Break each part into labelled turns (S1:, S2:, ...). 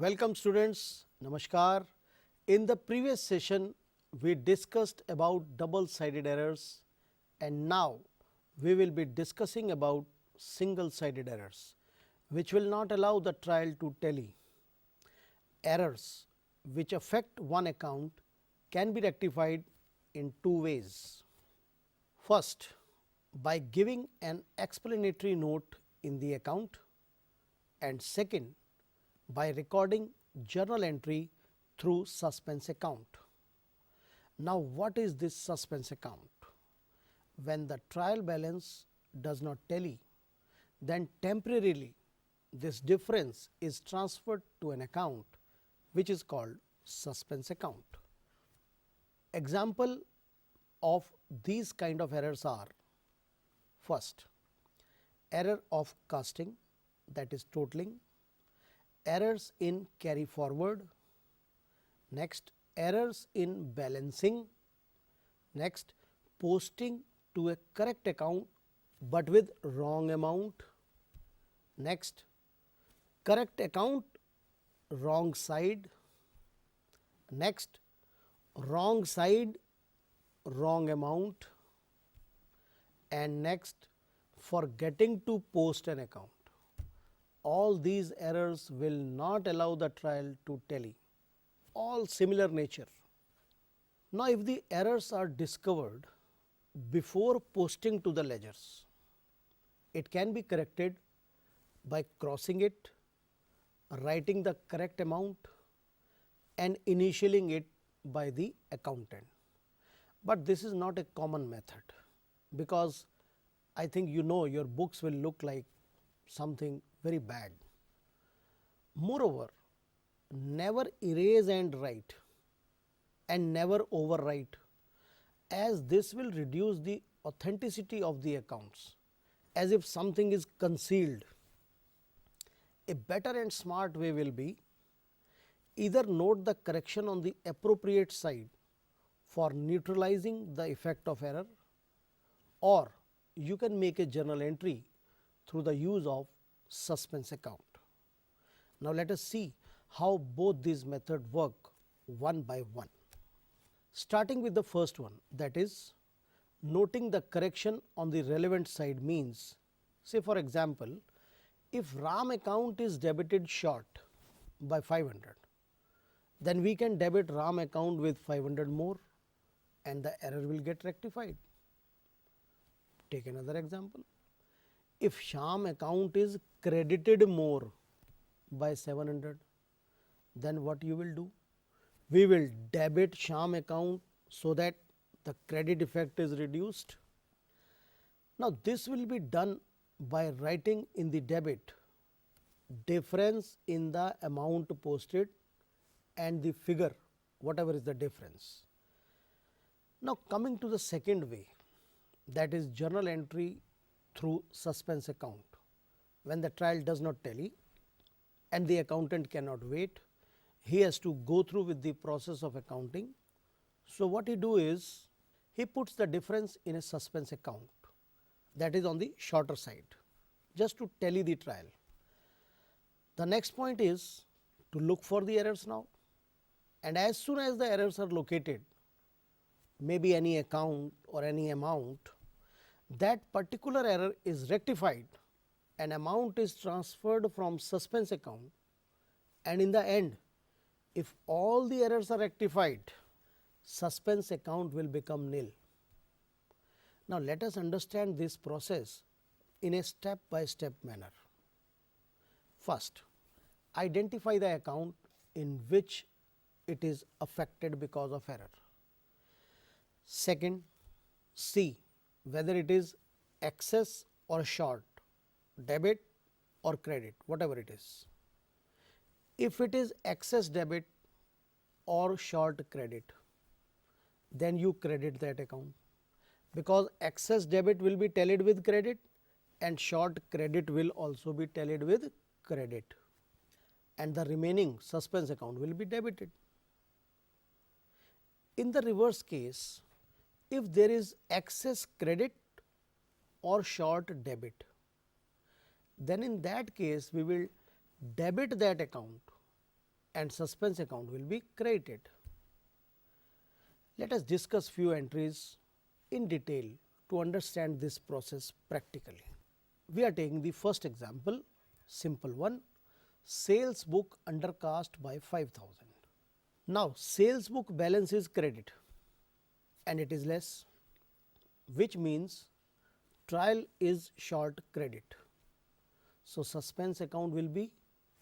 S1: Welcome students, Namaskar. In the previous session, we discussed about double-sided errors, and now we will be discussing about single-sided errors, which will not allow the trial to tally. Errors which affect one account can be rectified in two ways. First, by giving an explanatory note in the account, and second, by recording journal entry through suspense account. Now, what is this suspense account? When the trial balance does not tally, then temporarily this difference is transferred to an account which is called suspense account. Example of these kind of errors are: first, error of casting, that is totaling; errors in carry forward; next, errors in balancing; next, posting to a correct account but with wrong amount; next, correct account wrong side; next, wrong side wrong amount; and next, forgetting to post an account. All these errors will not allow the trial to tally, all similar nature. Now, if the errors are discovered before posting to the ledgers, it can be corrected by crossing it, writing the correct amount and initialing it by the accountant. But this is not a common method, because I think you know your books will look like something very bad. Moreover, never erase and write, and never overwrite, as this will reduce the authenticity of the accounts, as if something is concealed. A better and smart way will be: either note the correction on the appropriate side for neutralizing the effect of error, or you can make a journal entry through the use of suspense account. Now, let us see how both these methods work one by one. Starting with the first one, that is, noting the correction on the relevant side means, say for example, if Ram account is debited short by 500, then we can debit Ram account with 500 more and the error will get rectified. Take another example. If Shyam account is credited more by 700, then what you will do? We will debit Shyam account so that the credit effect is reduced. Now, this will be done by writing in the debit difference in the amount posted and the figure, whatever is the difference. Now, coming to the second way, that is journal entry through suspense account. When the trial does not tally and the accountant cannot wait, he has to go through with the process of accounting. So, what he do is, he puts the difference in a suspense account, that is on the shorter side, just to tally the trial. The next point is to look for the errors now, and as soon as the errors are located, maybe any account or any amount, that particular error is rectified, an amount is transferred from suspense account, and in the end, if all the errors are rectified, suspense account will become nil. Now, let us understand this process in a step by step manner. First, identify the account in which it is affected because of error. Second, see whether it is excess or short, debit or credit, whatever it is. If it is excess debit or short credit, then you credit that account, because excess debit will be tallied with credit and short credit will also be tallied with credit, and the remaining suspense account will be debited. In the reverse case, if there is excess credit or short debit, then in that case we will debit that account and suspense account will be credited. Let us discuss few entries in detail to understand this process practically. We are taking the first example, simple one, sales book undercast by 5,000. Now, sales book balance is credit and it is less, which means trial is short credit. So, suspense account will be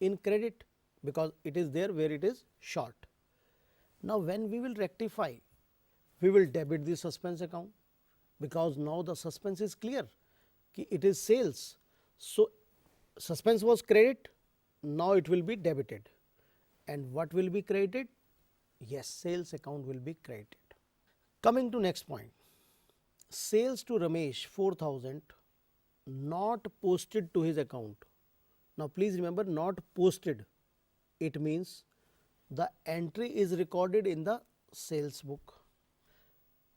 S1: in credit because it is there where it is short. Now, when we will rectify, we will debit the suspense account because now the suspense is clear कि it is sales. So, suspense was credit, now it will be debited. And what will be credited? Yes, sales account will be credited. Coming to next point, sales to Ramesh 4,000 not posted to his account. Now, please remember, not posted, it means the entry is recorded in the sales book,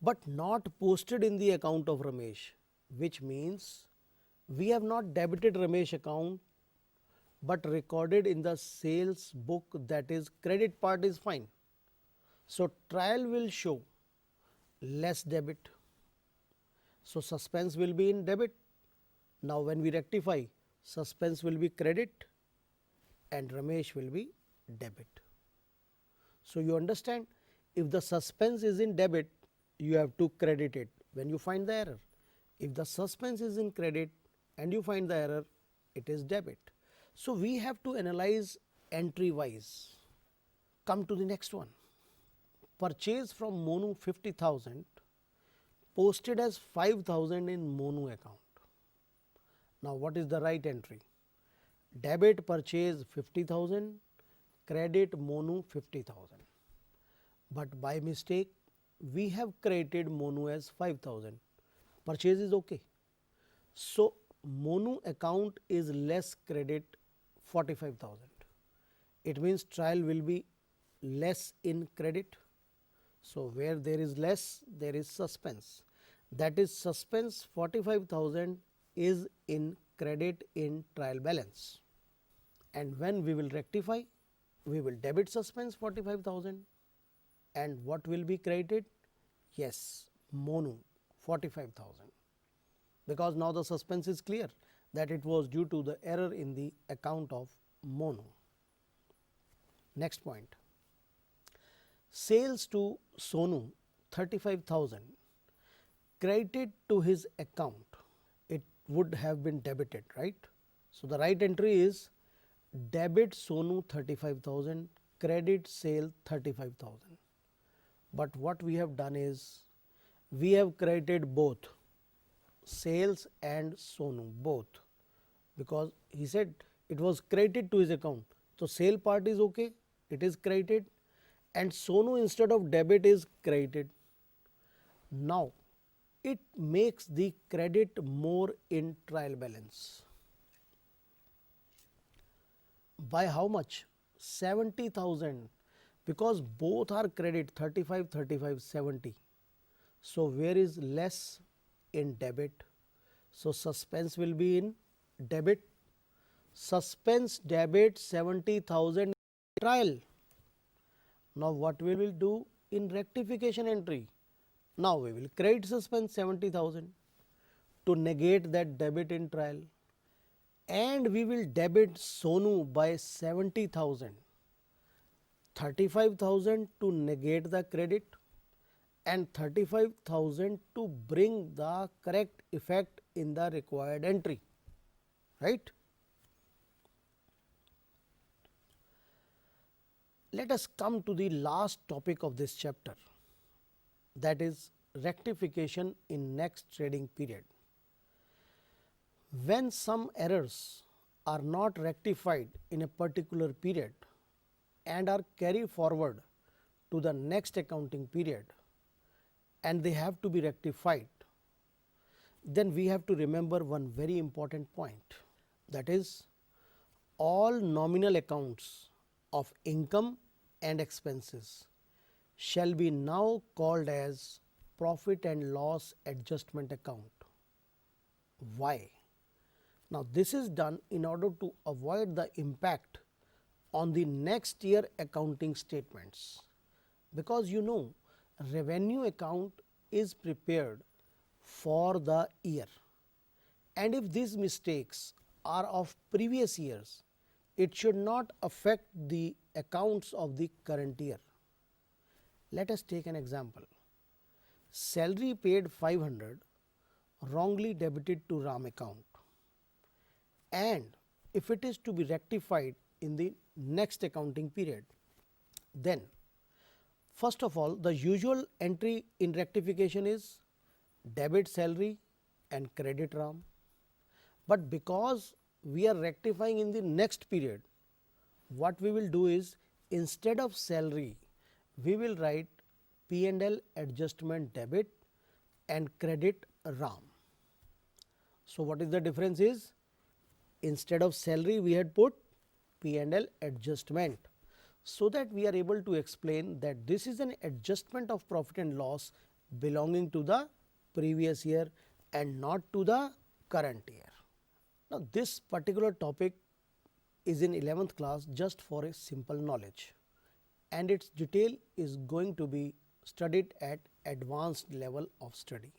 S1: but not posted in the account of Ramesh, which means we have not debited Ramesh account, but recorded in the sales book, that is credit part is fine. So, trial will show less debit. So, suspense will be in debit. Now, when we rectify, suspense will be credit and Ramesh will be debit. So, you understand, if the suspense is in debit, you have to credit it when you find the error. If the suspense is in credit and you find the error, it is debit. So, we have to analyze entry wise. Come to the next one. Purchase from Monu 50,000 posted as 5,000 in Monu account. Now, what is the right entry? Debit purchase 50,000, credit Monu 50,000. But by mistake, we have credited Monu as 5,000. Purchase is okay. So, Monu account is less credit 45,000. It means trial will be less in credit. So, where there is less, there is suspense. That is, suspense 45,000 is in credit in trial balance. And when we will rectify, we will debit suspense 45,000 and what will be credited? Yes, Monu 45,000, because now the suspense is clear that it was due to the error in the account of Monu. Next point, sales to Sonu 35,000 credited to his account. It would have been debited, right? So, the right entry is debit Sonu 35,000, credit sale 35,000. But what we have done is we have credited both sales and Sonu both, because he said it was credited to his account. So, sale part is okay, it is credited, and Sonu instead of debit is credited. Now, it makes the credit more in trial balance. By how much? 70,000, because both are credit 35, 35, 70. So, where is less? In debit. So, suspense will be in debit. Suspense debit 70,000 trial. Now, what we will do in rectification entry? Now, we will credit suspense 70,000 to negate that debit in trial, and we will debit Sonu by 70,000, 35,000 to negate the credit and 35,000 to bring the correct effect in the required entry, right. Let us come to the last topic of this chapter, that is rectification in next trading period. When some errors are not rectified in a particular period and are carried forward to the next accounting period and they have to be rectified, then we have to remember one very important point, that is all nominal accounts of income and expenses shall be now called as profit and loss adjustment account. Why? Now, this is done in order to avoid the impact on the next year accounting statements, because you know revenue account is prepared for the year, and if these mistakes are of previous years, it should not affect the accounts of the current year. Let us take an example. Salary paid 500 wrongly debited to RAM account, and if it is to be rectified in the next accounting period, then first of all the usual entry in rectification is debit salary and credit RAM. But because we are rectifying in the next period, what we will do is, instead of salary we will write P&L adjustment debit and credit RAM. So, what is the difference is, instead of salary we had put P&L adjustment, so that we are able to explain that this is an adjustment of profit and loss belonging to the previous year and not to the current year. Now, this particular topic is in 11th class just for a simple knowledge, and its detail is going to be studied at advanced level of study.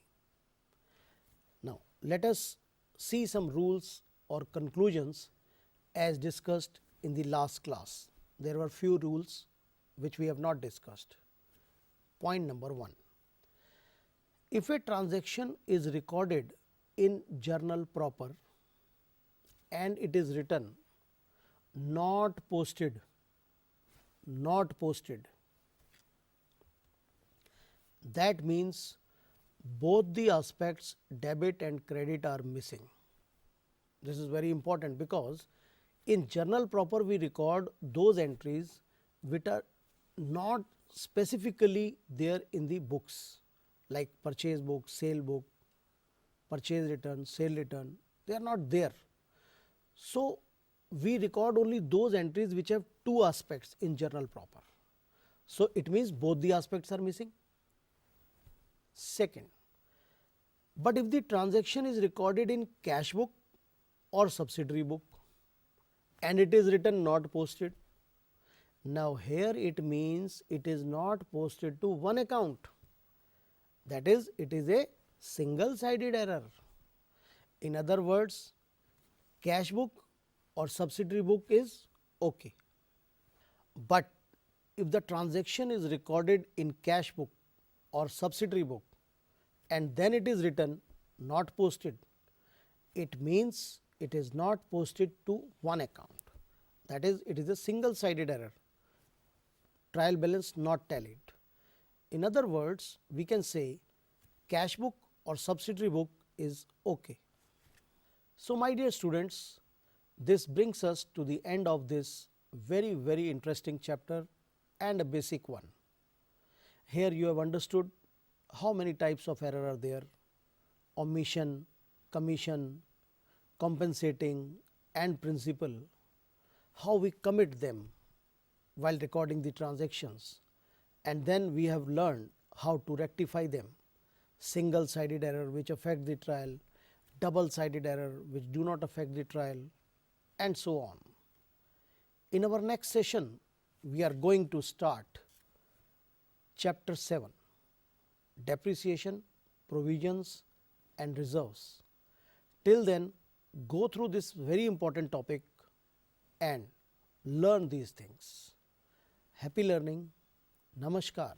S1: Now, let us see some rules or conclusions as discussed in the last class. There were few rules which we have not discussed. Point number 1. If a transaction is recorded in journal proper and it is written not posted, that means both the aspects debit and credit are missing. This is very important, because in journal proper we record those entries which are not specifically there in the books, like purchase book, sale book, purchase return, sale return, they are not there. So, we record only those entries which have two aspects in journal proper. So, it means both the aspects are missing. Second, but if the transaction is recorded in cash book or subsidiary book and it is written not posted, now here it means it is not posted to one account, that is, it is a single sided error. In other words, cash book or subsidiary book is okay, but if the transaction is recorded in cash book or subsidiary book and then it is written not posted, it means it is not posted to one account, that is, it is a single sided error, trial balance not tallied. In other words, we can say cash book or subsidiary book is okay. So, my dear students, this brings us to the end of this very interesting chapter and a basic one. Here you have understood how many types of error are there: omission, commission, compensating and principal, how we commit them while recording the transactions, and then we have learned how to rectify them: single sided error which affect the trial, double sided error which do not affect the trial, and so on. In our next session, we are going to start chapter 7, depreciation, provisions and reserves. Till then, go through this very important topic and learn these things. Happy learning. Namaskar.